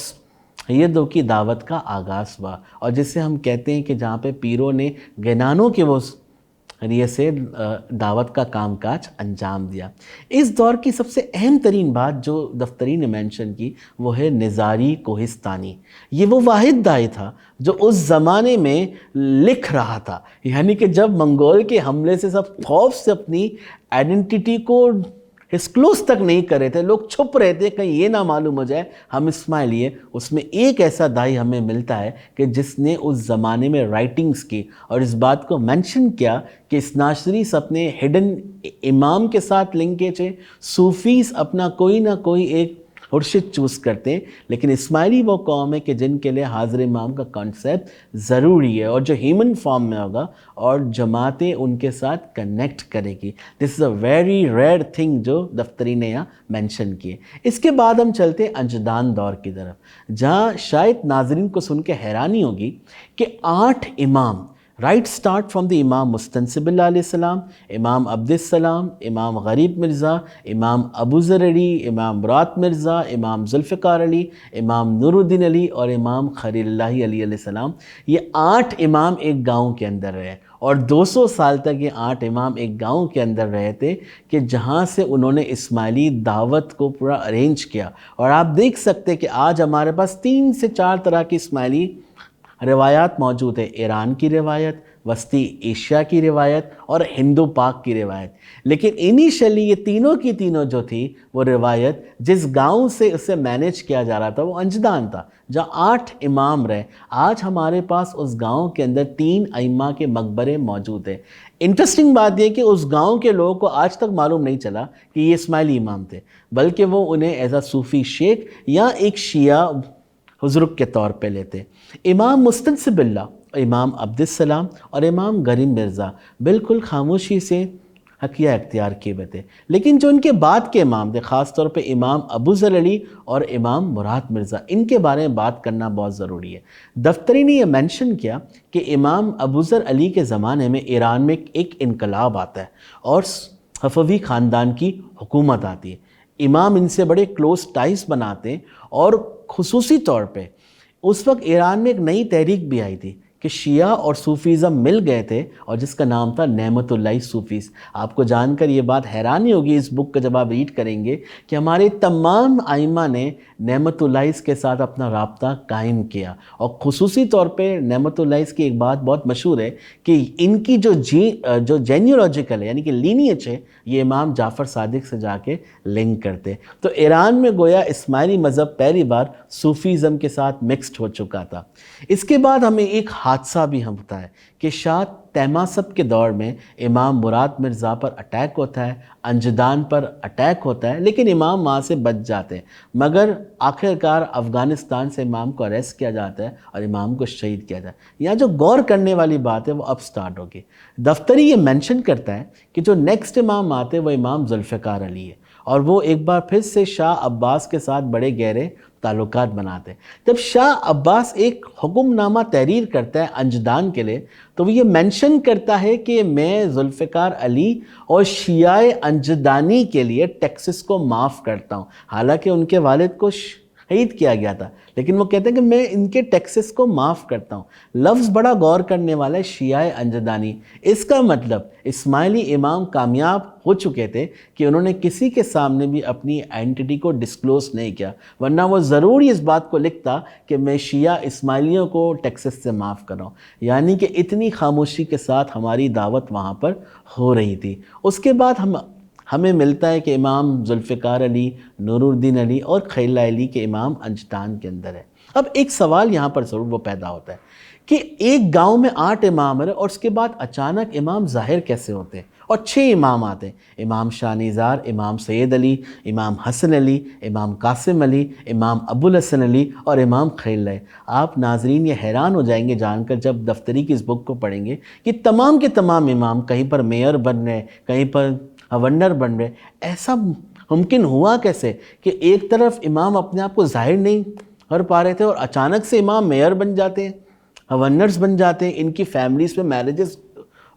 سیدوں کی دعوت کا آغاز ہوا، اور جسے ہم کہتے ہیں کہ جہاں پہ پیروں نے گنانوں کے وہ ذریعے سے دعوت کا کام کاج انجام دیا۔ اس دور کی سب سے اہم ترین بات جو دفتری نے مینشن کی وہ ہے نظاری کوہستانی۔ یہ وہ واحد داعی تھا جو اس زمانے میں لکھ رہا تھا، یعنی کہ جب منگول کے حملے سے سب خوف سے اپنی آئیڈینٹی کو ڈسکلوز تک نہیں کر رہے تھے، لوگ چھپ رہے تھے کہیں یہ نہ معلوم ہو جائے ہم اسماعیلی ہیں، اس میں ایک ایسا داعی ہمیں ملتا ہے کہ جس نے اس زمانے میں رائٹنگز کی اور اس بات کو مینشن کیا کہ اسناشریز اپنے ہڈن امام کے ساتھ لنکیج ہے، صوفیز اپنا کوئی نہ کوئی ایک مرشد چوز کرتے ہیں، لیکن اسماعیلی وہ قوم ہے کہ جن کے لیے حاضر امام کا کانسیپٹ ضروری ہے اور جو ہیومن فارم میں ہوگا اور جماعتیں ان کے ساتھ کنیکٹ کرے گی۔ دس از اے ویری ریئر تھنگ جو دفتری نے یہاں مینشن کیے۔ اس کے بعد ہم چلتے ہیں انجدان دور کی طرف، جہاں شاید ناظرین کو سن کے حیرانی ہوگی کہ 8 امام Right start from the Imam Mustansibillah alayhi salam, Imam Abdus Salam, Imam Gharib Mirza, Imam Abu Zar Ali, Imam Murat Mirza, Imam Zulfiqar Ali, Imam Nuruddin Ali اور امام خلیل اللہ علیہ السلام. یہ 8 امام ایک گاؤں کے اندر رہے اور 200 سال تک یہ 8 امام ایک گاؤں کے اندر رہے تھے کہ جہاں سے انہوں نے اسماعیلی دعوت کو پورا ارینج کیا. اور آپ دیکھ سکتے کہ آج ہمارے پاس 3 سے 4 طرح کی اسماعیلی روایات موجود ہے. ایران کی روایت، وسطی ایشیا کی روایت اور ہندو پاک کی روایت. لیکن انیشلی یہ تینوں کی تینوں جو تھی وہ روایت جس گاؤں سے اسے مینیج کیا جا رہا تھا وہ انجدان تھا جہاں 8 امام رہے. آج ہمارے پاس اس گاؤں کے اندر 3 ائمہ کے مقبرے موجود ہیں. انٹرسٹنگ بات یہ کہ اس گاؤں کے لوگوں کو آج تک معلوم نہیں چلا کہ یہ اسماعیلی امام تھے، بلکہ وہ انہیں ایز اے صوفی شیخ یا ایک شیعہ حضرت کے طور پہ لیتے. امام مستنصب اللہ، امام عبدالسلام اور امام غریب مرزا بالکل خاموشی سے حقیہ اختیار کیے ہوئے تھے. لیکن جو ان کے بعد کے امام تھے، خاص طور پہ امام ابو ذر علی اور امام مراد مرزا، ان کے بارے میں بات کرنا بہت ضروری ہے. دفتری نے یہ مینشن کیا کہ امام ابو ذر علی کے زمانے میں ایران میں ایک انقلاب آتا ہے اور صفوی خاندان کی حکومت آتی ہے. امام ان سے بڑے کلوز ٹائز بناتے ہیں اور خصوصی طور پہ اس وقت ایران میں ایک نئی تحریک بھی آئی تھی کہ شیعہ اور صوفیزم مل گئے تھے اور جس کا نام تھا نعمت اللہ صوفیز. آپ کو جان کر یہ بات حیرانی ہوگی اس بک کا جب آپ ریڈ کریں گے کہ ہمارے تمام ائمہ نے نعمت اللہ کے ساتھ اپنا رابطہ قائم کیا. اور خصوصی طور پہ نعمت اللہ کی ایک بات بہت مشہور ہے کہ ان کی جو جینیولوجیکل ہے یعنی کہ لینیج ہے یہ امام جعفر صادق سے جا کے لنک کرتے. تو ایران میں گویا اسماعیلی مذہب پہلی بار صوفیزم کے ساتھ مکسڈ ہو چکا تھا. اس کے بعد ہمیں ایک حادثہ بھی ہوتا ہے کہ شاہ تیماسب کے دور میں امام مراد مرزا پر اٹیک ہوتا ہے، انجدان پر اٹیک ہوتا ہے، لیکن امام وہاں سے بچ جاتے ہیں. مگر آخرکار افغانستان سے امام کو اریسٹ کیا جاتا ہے اور امام کو شہید کیا جاتا ہے. یہاں جو غور کرنے والی بات ہے وہ اب سٹارٹ ہوگی. دفتری یہ مینشن کرتا ہے کہ جو نیکسٹ امام آتے ہیں وہ امام ذوالفقار علی ہے اور وہ ایک بار پھر سے شاہ عباس کے ساتھ بڑے گہرے تعلقات بناتے ہیں. جب شاہ عباس ایک حکم نامہ تحریر کرتا ہے انجدان کے لیے تو وہ یہ مینشن کرتا ہے کہ میں ذوالفقار علی اور شیعہ انجدانی کے لیے ٹیکسز کو معاف کرتا ہوں. حالانکہ ان کے والد کو شہید کیا گیا تھا لیکن وہ کہتے ہیں کہ میں ان کے ٹیکسز کو معاف کرتا ہوں. لفظ بڑا غور کرنے والا ہے، شیعہ انجدانی. اس کا مطلب اسماعیلی امام کامیاب ہو چکے تھے کہ انہوں نے کسی کے سامنے بھی اپنی آئیڈینٹی کو ڈسکلوز نہیں کیا، ورنہ وہ ضروری اس بات کو لکھتا کہ میں شیعہ اسماعیلیوں کو ٹیکسز سے معاف کر رہا ہوں. یعنی کہ اتنی خاموشی کے ساتھ ہماری دعوت وہاں پر ہو رہی تھی. اس کے بعد ہمیں ملتا ہے کہ امام ذوالفقار علی، نورالدین علی اور خلیل علی کے امام انجدان کے اندر ہے. اب ایک سوال یہاں پر ضرور وہ پیدا ہوتا ہے کہ ایک گاؤں میں 8 امام ہیں اور اس کے بعد اچانک امام ظاہر کیسے ہوتے ہیں اور 6 امام آتے ہیں. امام شاہ نیزار، امام سید علی، امام حسن علی، امام قاسم علی، امام ابو الحسن علی اور امام خلیل علی. آپ ناظرین یہ حیران ہو جائیں گے جان کر جب دفتری کی اس بک کو پڑھیں گے کہ تمام کے تمام امام کہیں پر میئر بن رہے، کہیں پر گورنر بن رہے. ایسا ممکن ہوا کیسے کہ ایک طرف امام اپنے آپ کو ظاہر نہیں کر پا رہے تھے اور اچانک سے امام میئر بن جاتے ہیں، گورنرز بن جاتے ہیں، ان کی فیملیز میں میرجز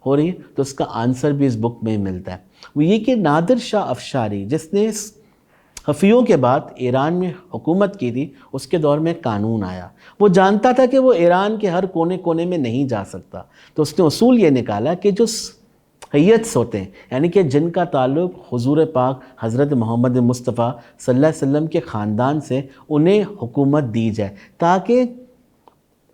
ہو رہی ہیں؟ تو اس کا آنسر بھی اس بک میں ملتا ہے. وہ یہ کہ نادر شاہ افشاری جس نے صفویوں کے بعد ایران میں حکومت کی تھی، اس کے دور میں قانون آیا. وہ جانتا تھا کہ وہ ایران کے ہر کونے کونے میں نہیں جا سکتا، تو اس نے اصول یہ نکالا کہ جو سیدس ہوتے ہیں یعنی کہ جن کا تعلق حضور پاک حضرت محمد مصطفیٰ صلی اللہ علیہ وسلم کے خاندان سے، انہیں حکومت دی جائے تاکہ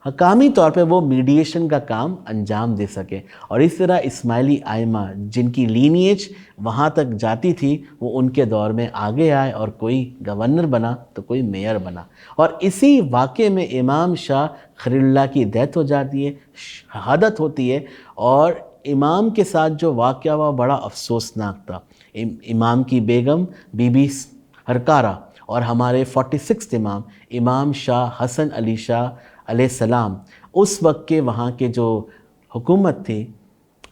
حکامی طور پہ وہ میڈیشن کا کام انجام دے سکے. اور اس طرح اسماعیلی ائمہ جن کی لینیج وہاں تک جاتی تھی وہ ان کے دور میں آگے آئے اور کوئی گورنر بنا تو کوئی میئر بنا. اور اسی واقعے میں امام شاہ خلیل اللہ کی ڈیتھ ہو جاتی ہے، شہادت ہوتی ہے. اور امام کے ساتھ جو واقعہ ہوا بڑا افسوسناک تھا. امام کی بیگم بی بی ہرکارہ اور ہمارے 46 امام، امام شاہ حسن علی شاہ علیہ السلام، اس وقت کے وہاں کے جو حکومت تھی،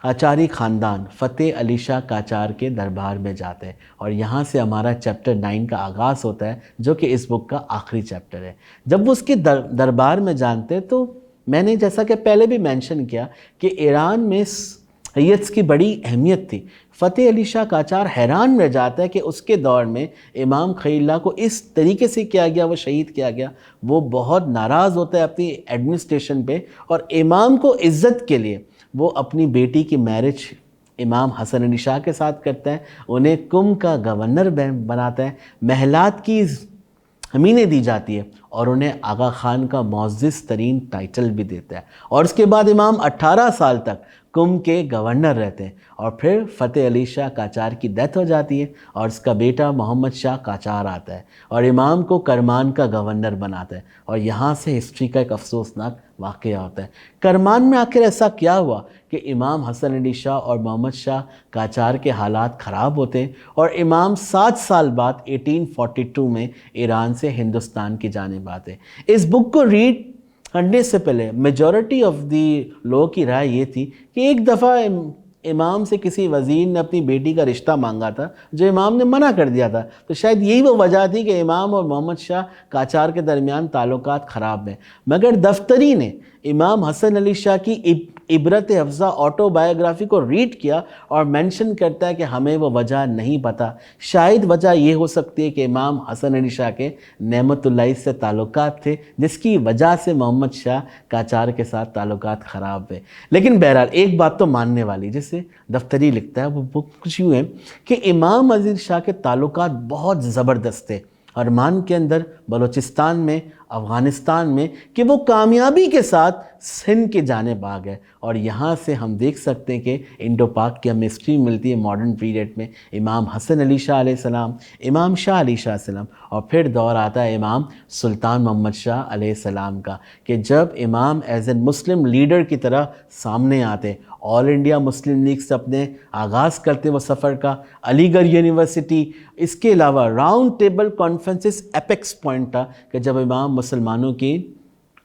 آچاری خاندان فتح علی شاہ قاجار کے دربار میں جاتے ہیں. اور یہاں سے ہمارا چیپٹر 9 کا آغاز ہوتا ہے جو کہ اس بک کا آخری چیپٹر ہے. جب وہ اس کے دربار میں جانتے تو میں نے جیسا کہ پہلے بھی مینشن کیا کہ ایران میں سیدس کی بڑی اہمیت تھی۔ فتح علی شاہ قاجار حیران رہ جاتا ہے کہ اس کے دور میں امام خلیل اللہ کو اس طریقے سے کیا گیا، وہ شہید کیا گیا۔ وہ بہت ناراض ہوتا ہے اپنی ایڈمنسٹریشن پہ، اور امام کو عزت کے لیے وہ اپنی بیٹی کی میرج امام حسن علی شاہ کے ساتھ کرتا ہے، انہیں کم کا گورنر بناتا ہے، محلات کی زمینیں دی جاتی ہے، اور انہیں آغا خان کا معزز ترین ٹائٹل بھی دیتا ہے، اور اس کے بعد امام 18 سال تک کم کے گورنر رہتے ہیں، اور پھر فتح علی شاہ قاجار کی ڈیتھ ہو جاتی ہے، اور اس کا بیٹا محمد شاہ قاجار آتا ہے اور امام کو کرمان کا گورنر بناتا ہے، اور یہاں سے ہسٹری کا ایک افسوسناک واقعہ ہوتا ہے۔ کرمان میں آخر ایسا کیا ہوا کہ امام حسن علی شاہ اور محمد شاہ قاجار کے حالات خراب ہوتے ہیں، اور امام 7 سال بعد 1842 میں ایران سے ہندوستان کی جانب آتے ہیں۔ اس بک کو ریڈ کرنے سے پہلے میجورٹی آف دی لوگوں کی رائے یہ تھی کہ ایک دفعہ امام سے کسی وزیر نے اپنی بیٹی کا رشتہ مانگا تھا جو امام نے منع کر دیا تھا، تو شاید یہی وہ وجہ تھی کہ امام اور محمد شاہ قاجار کے درمیان تعلقات خراب ہیں۔ مگر دفتری نے امام حسن علی شاہ کی عبرت افزا آٹو بایوگرافی کو ریڈ کیا اور مینشن کرتا ہے کہ ہمیں وہ وجہ نہیں پتہ، شاید وجہ یہ ہو سکتی ہے کہ امام حسن علی شاہ کے نعمت اللہ سے تعلقات تھے، جس کی وجہ سے محمد شاہ قاجار کے ساتھ تعلقات خراب ہوئے۔ لیکن بہرحال ایک بات تو ماننے والی، جسے دفتری لکھتا ہے، وہ بک کچھ یوں ہے کہ امام عزیز شاہ کے تعلقات بہت زبردست تھے ارمان کے اندر، بلوچستان میں، افغانستان میں، کہ وہ کامیابی کے ساتھ سندھ کی جانب آ گئے، اور یہاں سے ہم دیکھ سکتے ہیں کہ انڈو پاک کی ہمیں ہسٹری ملتی ہے ماڈرن پیریڈ میں، امام حسن علی شاہ علیہ السلام، امام شاہ علی شاہ السلام، اور پھر دور آتا ہے امام سلطان محمد شاہ علیہ السلام کا، کہ جب امام ایز این مسلم لیڈر کی طرح سامنے آتے، آل انڈیا مسلم لیگ سے اپنے آغاز کرتے وہ سفر کا، علی گڑھ یونیورسٹی، اس کے علاوہ round table conferences apex point تھا کہ جب امام مسلمانوں کی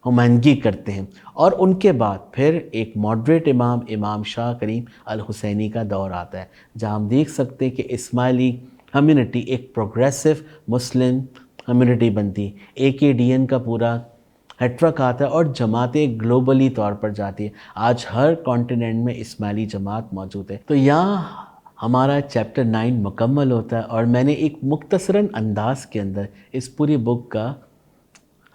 نمائندگی کرتے ہیں، اور ان کے بعد پھر ایک ماڈریٹ امام، امام شاہ کریم الحسینی کا دور آتا ہے، جہاں ہم دیکھ سکتے ہیں کہ اسماعیلی کمیونٹی ایک پروگریسو مسلم کمیونٹی بنتی، AKDN کا پورا نیٹ ورک آتا ہے، اور جماعتیں گلوبلی طور پر جاتی ہیں۔ آج ہر کانٹیننٹ میں اسماعیلی جماعت موجود ہے۔ تو یہاں ہمارا چیپٹر 9 مکمل ہوتا ہے، اور میں نے ایک مختصراً انداز کے اندر اس پوری بک کا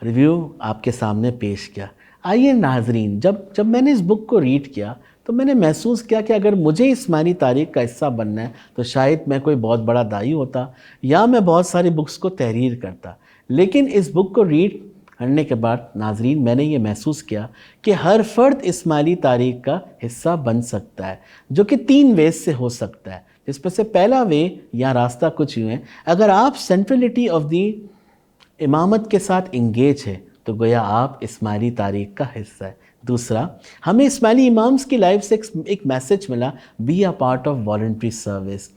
ریویو آپ کے سامنے پیش کیا۔ آئیے ناظرین، جب میں نے اس بک کو ریڈ کیا تو میں نے محسوس کیا کہ اگر مجھے اسماعیلی تاریخ کا حصہ بننا ہے تو شاید میں کوئی بہت بڑا داعی ہوتا، یا میں بہت ساری بکس کو تحریر کرتا، لیکن اس بک کو ریڈ کرنے کے بعد ناظرین میں نے یہ محسوس کیا کہ ہر فرد اسماعیلی تاریخ کا حصہ بن سکتا ہے، جو کہ 3 ویز سے ہو سکتا ہے، جس میں سے پہلا وے یا راستہ کچھ یوں ہے: اگر آپ سینٹرلٹی آف دی امامت کے ساتھ انگیج ہے تو گویا آپ اسماعیلی تاریخ کا حصہ ہے۔ دوسرا، ہمیں اسماعیلی امامز کی لائف سے ایک میسج ملا: be a part of voluntary service,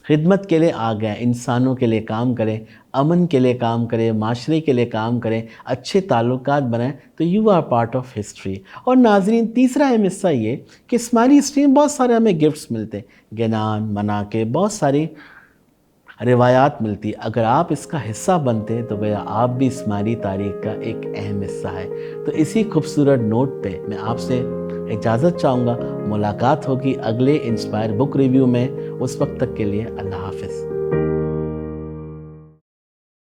خدمت کے لیے آ گئے، انسانوں کے لیے کام کریں، امن کے لیے کام کریں، معاشرے کے لیے کام کریں، اچھے تعلقات بنائیں، تو you are part of history. اور ناظرین، تیسرا اہم حصہ یہ کہ اسماعیلی ہسٹری میں بہت سارے ہمیں گفٹس ملتے ہیں، گنان، مناقب، بہت ساری روایات ملتی ہے۔ اگر آپ اس کا حصہ بنتے تو گویا آپ بھی اسماعیلی تاریخ کا ایک اہم حصہ ہے۔ تو اسی خوبصورت نوٹ پہ میں آپ سے اجازت چاہوں گا، ملاقات ہوگی اگلے انسپائر بک ریویو میں۔ اس وقت تک کے لیے اللہ حافظ۔